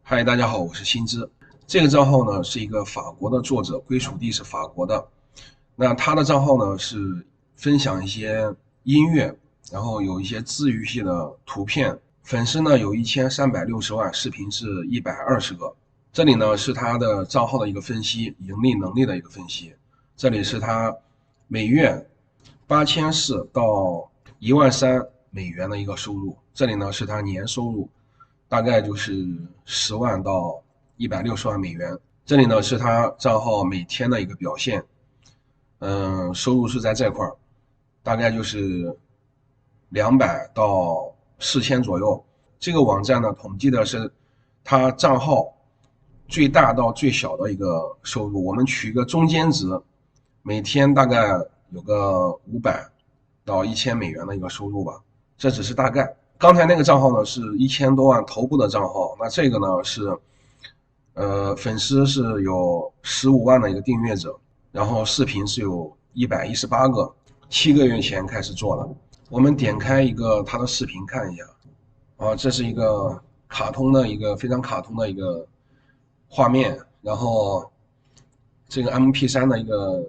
嗨，大家好，我是新知。这个账号呢是一个法国的作者，归属地是法国的。那他的账号呢是分享一些音乐，然后有一些治愈系的图片，粉丝呢有1360万，视频是120个。这里呢是他的账号的一个分析，盈利能力的一个分析。这里是他每月8400到13000美元的一个收入，这里呢是他年收入。大概就是10万到160万美元。这里呢是他账号每天的一个表现，收入是在这块儿，大概就是200到4000左右。这个网站呢统计的是他账号最大到最小的一个收入，我们取一个中间值，每天大概有个500到1000美元的一个收入吧，这只是大概。刚才那个账号呢是1000多万头部的账号，那这个呢是，粉丝是有15万的一个订阅者，然后视频是有118个，7个月前开始做的。我们点开一个他的视频看一下，这是一个卡通的一个非常卡通的一个画面，然后这个 MP3 的一个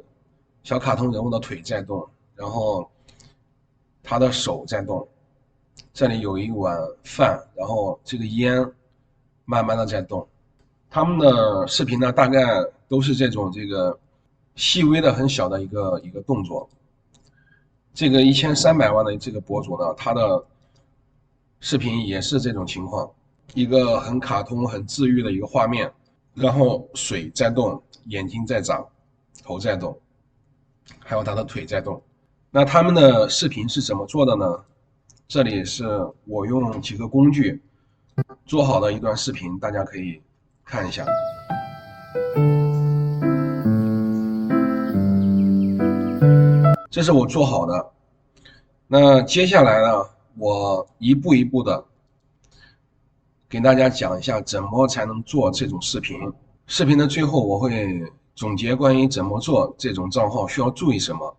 小卡通人物的腿在动，然后他的手在动。这里有一碗饭，然后这个烟慢慢的在动。他们的视频呢，大概都是这个细微的很小的一个动作。这个1300万的这个博主呢，他的视频也是这种情况，一个很卡通、很治愈的一个画面，然后水在动，眼睛在长，头在动，还有他的腿在动。那他们的视频是怎么做的呢？这里是我用几个工具做好的一段视频，大家可以看一下。这是我做好的。那接下来呢，我一步一步的给大家讲一下怎么才能做这种视频。视频的最后我会总结关于怎么做这种账号需要注意什么。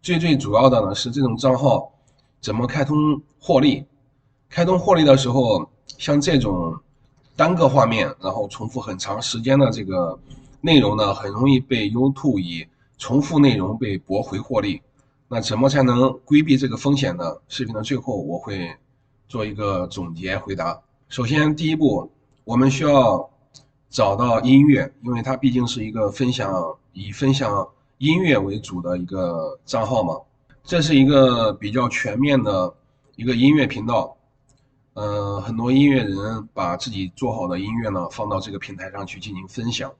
最主要的呢是这种账号怎么开通获利。开通获利的时候，像这种单个画面，然后重复很长时间的这个内容呢，很容易被 YouTube 以重复内容被驳回获利。那怎么才能规避这个风险呢？视频的最后我会做一个总结回答。首先第一步，我们需要找到音乐，因为它毕竟是一个以分享音乐为主的一个账号嘛。这是一个比较全面的一个音乐频道。很多音乐人把自己做好的音乐呢放到这个平台上去进行分享。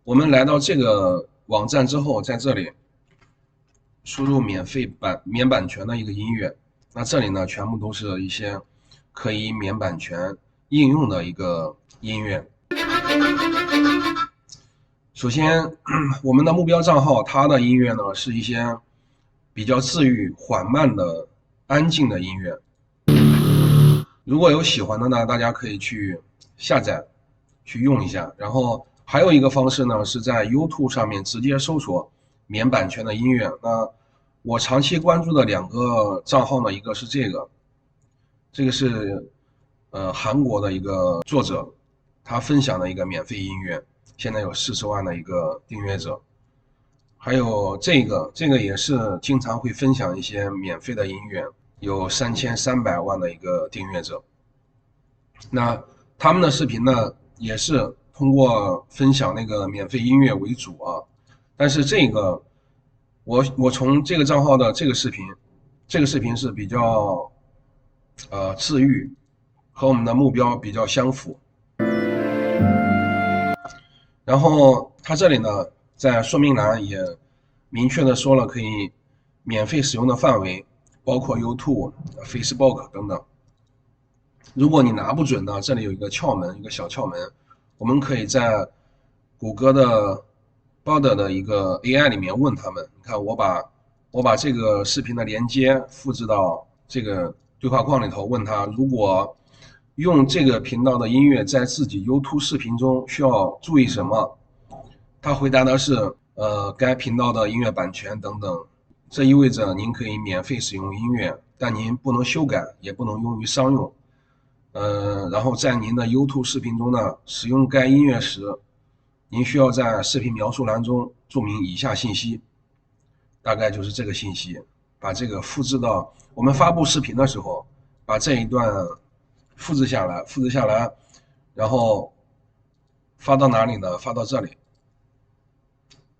我们来到这个网站之后，在这里输入免版权的一个音乐，那这里呢全部都是一些可以免版权应用的一个音乐。首先我们的目标账号，它的音乐呢是一些比较治愈、缓慢的、安静的音乐。如果有喜欢的呢，大家可以去下载去用一下。然后还有一个方式呢，是在 YouTube 上面直接搜索免版权的音乐。那我长期关注的2个账号呢，一个是这个是韩国的一个作者，他分享的一个免费音乐，现在有40万的一个订阅者。还有这个也是经常会分享一些免费的音乐，有3300万的一个订阅者。那他们的视频呢，也是通过分享那个免费音乐为主啊。但是这个我从这个账号的这个视频是比较治愈，和我们的目标比较相符。然后它这里呢，在说明栏也明确的说了可以免费使用的范围，包括 YouTube、Facebook 等等。如果你拿不准呢，这里有一个窍门，一个小窍门，我们可以在谷歌的 Bard 的一个 AI 里面问他们。你看我把这个视频的连接复制到这个对话框里头，问他如果用这个频道的音乐在自己 YouTube 视频中需要注意什么？他回答的是该频道的音乐版权等等。这意味着您可以免费使用音乐，但您不能修改，也不能用于商用。然后在您的 YouTube 视频中呢，使用该音乐时，您需要在视频描述栏中注明以下信息，大概就是这个信息，把这个复制到我们发布视频的时候，把这一段复制下来，然后发到哪里呢？发到这里，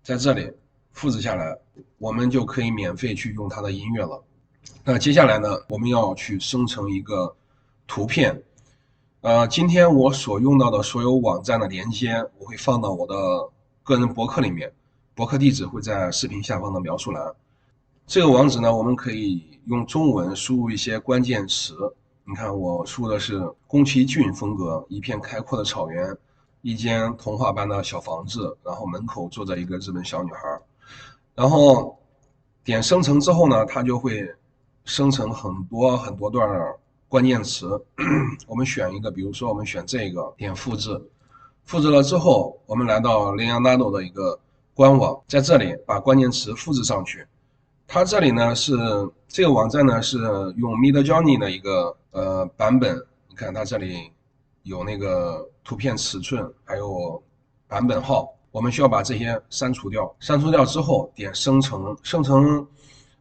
在这里复制下来，我们就可以免费去用它的音乐了。那接下来呢，我们要去生成一个图片。今天我所用到的所有网站的连接，我会放到我的个人博客里面，博客地址会在视频下方的描述栏。这个网址呢，我们可以用中文输入一些关键词。你看，我输的是宫崎骏风格，一片开阔的草原，一间童话般的小房子，然后门口坐着一个日本小女孩。然后点生成之后呢，它就会生成很多段关键词。我们选一个，比如说我们选这个，点复制，复制了之后，我们来到 Leonardo 的一个官网，在这里把关键词复制上去。它这里呢是这个网站呢是用 Midjourney 的一个版本，你看它这里有那个图片尺寸，还有版本号，我们需要把这些删除掉。删除掉之后，点生成，生成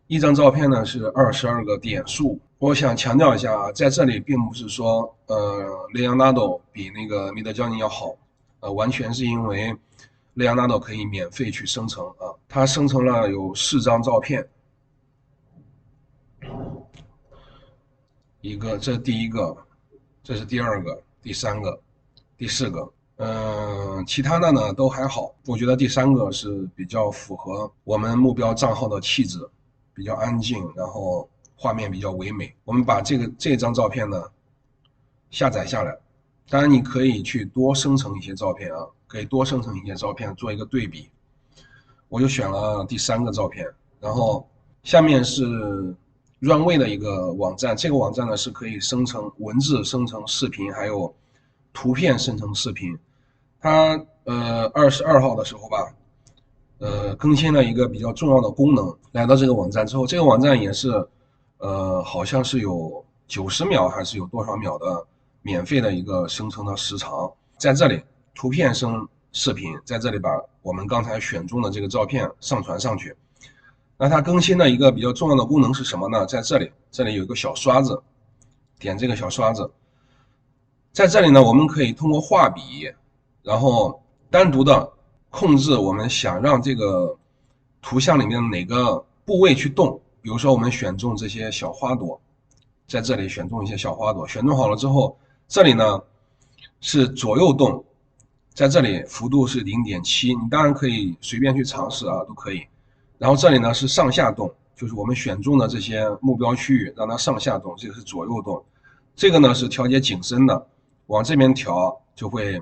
一张照片呢是22个点数。我想强调一下啊，在这里并不是说Leonardo 比那个 Midjourney 要好，完全是因为 Leonardo 可以免费去生成啊，它生成了有4张照片。这是第一个，这是第二个，第3个，第4个，其他的呢都还好。我觉得第3个是比较符合我们目标账号的气质，比较安静，然后画面比较唯美。我们把这张照片呢下载下来，当然你可以去多生成一些照片啊，可以多生成一些照片做一个对比。我就选了第3个照片，然后下面是Runway 的一个网站，这个网站呢是可以生成文字、生成视频，还有图片生成视频。它22号的时候吧，更新了一个比较重要的功能。来到这个网站之后，这个网站也是好像是有90秒还是有多少秒的免费的一个生成的时长。在这里图片生视频，在这里把我们刚才选中的这个照片上传上去。那它更新的一个比较重要的功能是什么呢？在这里有一个小刷子，点这个小刷子，在这里呢，我们可以通过画笔，然后单独的控制我们想让这个图像里面哪个部位去动。比如说我们选中这些小花朵，在这里选中一些小花朵，选中好了之后，这里呢是左右动，在这里幅度是0.7，你当然可以随便去尝试啊，都可以。然后这里呢是上下动，就是我们选中的这些目标区域让它上下动，这个是左右动。这个呢是调节景深的，往这边调就会，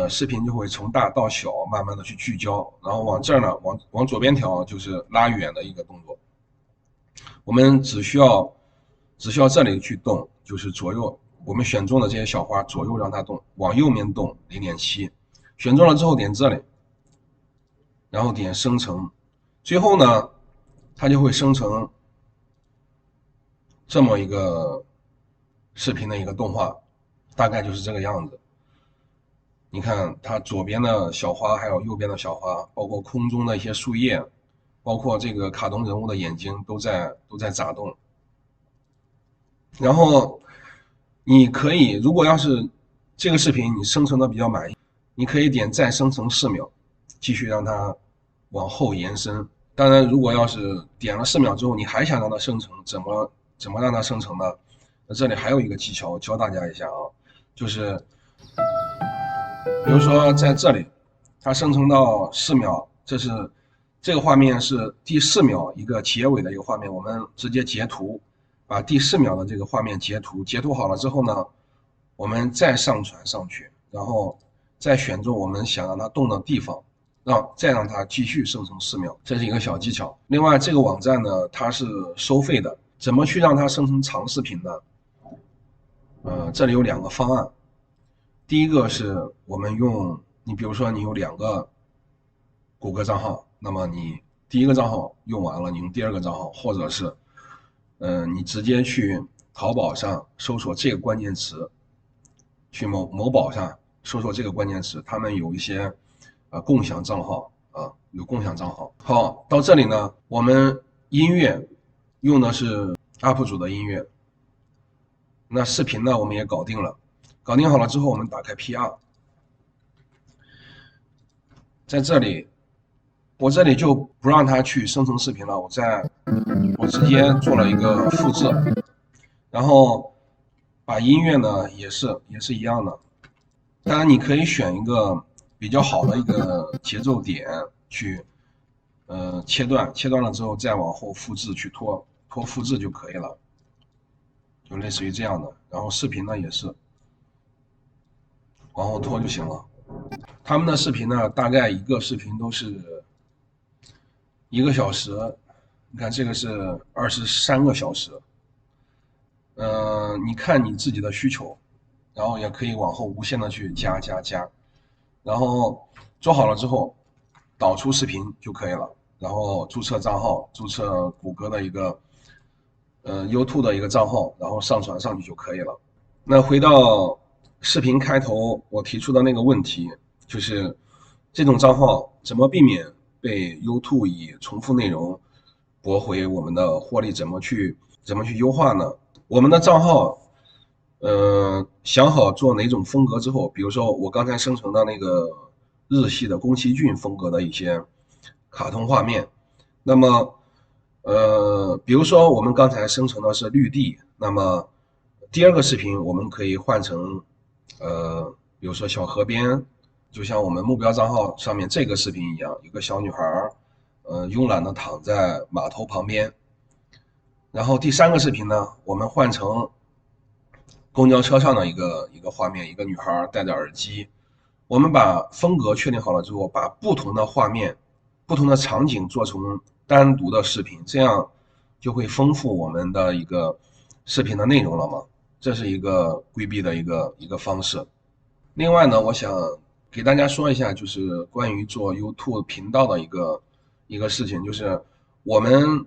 视频就会从大到小慢慢的去聚焦，然后往这儿呢往左边调就是拉远的一个动作。我们只需要这里去动，就是左右，我们选中的这些小花左右让它动，往右面动0.7，选中了之后点这里，然后点生成。最后呢，它就会生成这么一个视频的一个动画，大概就是这个样子。你看它左边的小花，还有右边的小花，包括空中的一些树叶，包括这个卡通人物的眼睛都在眨动。然后你可以，如果要是这个视频你生成的比较满意，你可以点再生成4秒，继续让它往后延伸。当然，如果要是点了4秒之后，你还想让它生成，怎么让它生成呢？那这里还有一个技巧，教大家一下啊，就是比如说在这里，它生成到4秒，这个画面是第4秒一个结尾的一个画面，我们直接截图，把第4秒的这个画面截图好了之后呢，我们再上传上去，然后再选中我们想让它动的地方。再让它继续生成4秒，这是一个小技巧。另外，这个网站呢，它是收费的，怎么去让它生成长视频呢？这里有2个方案。第一个是我们你比如说你有2个谷歌账号，那么你第1个账号用完了，你用第2个账号，或者是你直接去淘宝上搜索这个关键词，去某宝上搜索这个关键词，他们有一些共享账号啊，有共享账号。好，到这里呢，我们音乐用的是 UP 主的音乐，那视频呢我们也搞定了，搞定好了之后，我们打开 PR， 在这里我这里就不让它去生成视频了，我直接做了一个复制，然后把音乐呢也是一样的。当然你可以选一个比较好的一个节奏点去切断了之后再往后复制去拖复制就可以了，就类似于这样的。然后视频呢也是往后拖就行了。他们的视频呢大概一个视频都是1个小时，你看这个是23个小时。你看你自己的需求，然后也可以往后无限的去加，然后做好了之后导出视频就可以了，然后注册账号，注册谷歌的一个YouTube 的一个账号，然后上传上去就可以了。那回到视频开头我提出的那个问题，就是这种账号怎么避免被 YouTube 以重复内容驳回我们的获利，怎么去优化呢？我们的账号想好做哪种风格之后，比如说我刚才生成的那个日系的宫崎骏风格的一些卡通画面，那么比如说我们刚才生成的是绿地，那么第2个视频我们可以换成比如说小河边，就像我们目标账号上面这个视频一样，一个小女孩慵懒的躺在码头旁边。然后第3个视频呢，我们换成公交车上的一个画面，一个女孩戴着耳机。我们把风格确定好了之后，把不同的画面、不同的场景做成单独的视频，这样就会丰富我们的一个视频的内容了嘛。这是一个规避的一个方式。另外呢，我想给大家说一下，就是关于做 YouTube 频道的一个事情，就是我们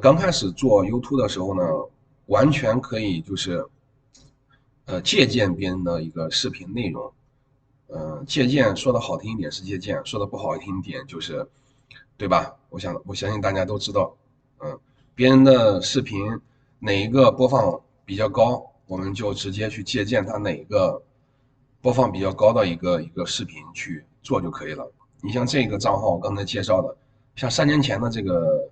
刚开始做 YouTube 的时候呢，完全可以就是借鉴别人的一个视频内容。借鉴说的好听一点是借鉴，说的不好听一点就是，对吧？我相信大家都知道，别人的视频哪一个播放比较高，我们就直接去借鉴它哪一个播放比较高的一个视频去做就可以了。你像这个账号我刚才介绍的，像3年前的这个，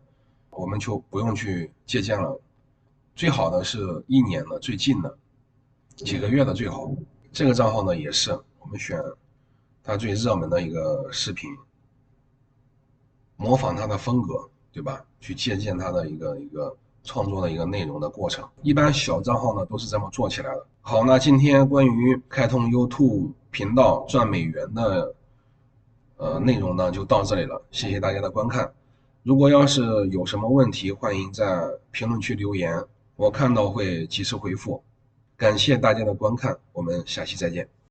我们就不用去借鉴了，最好的是1年的最近的几个月的最好。这个账号呢也是我们选它最热门的一个视频，模仿它的风格，对吧？去借鉴它的一个创作的一个内容的过程。一般小账号呢都是这么做起来的。好，那今天关于开通 YouTube 频道赚美元的内容呢就到这里了，谢谢大家的观看。如果要是有什么问题，欢迎在评论区留言，我看到会及时回复。感谢大家的观看，我们下期再见。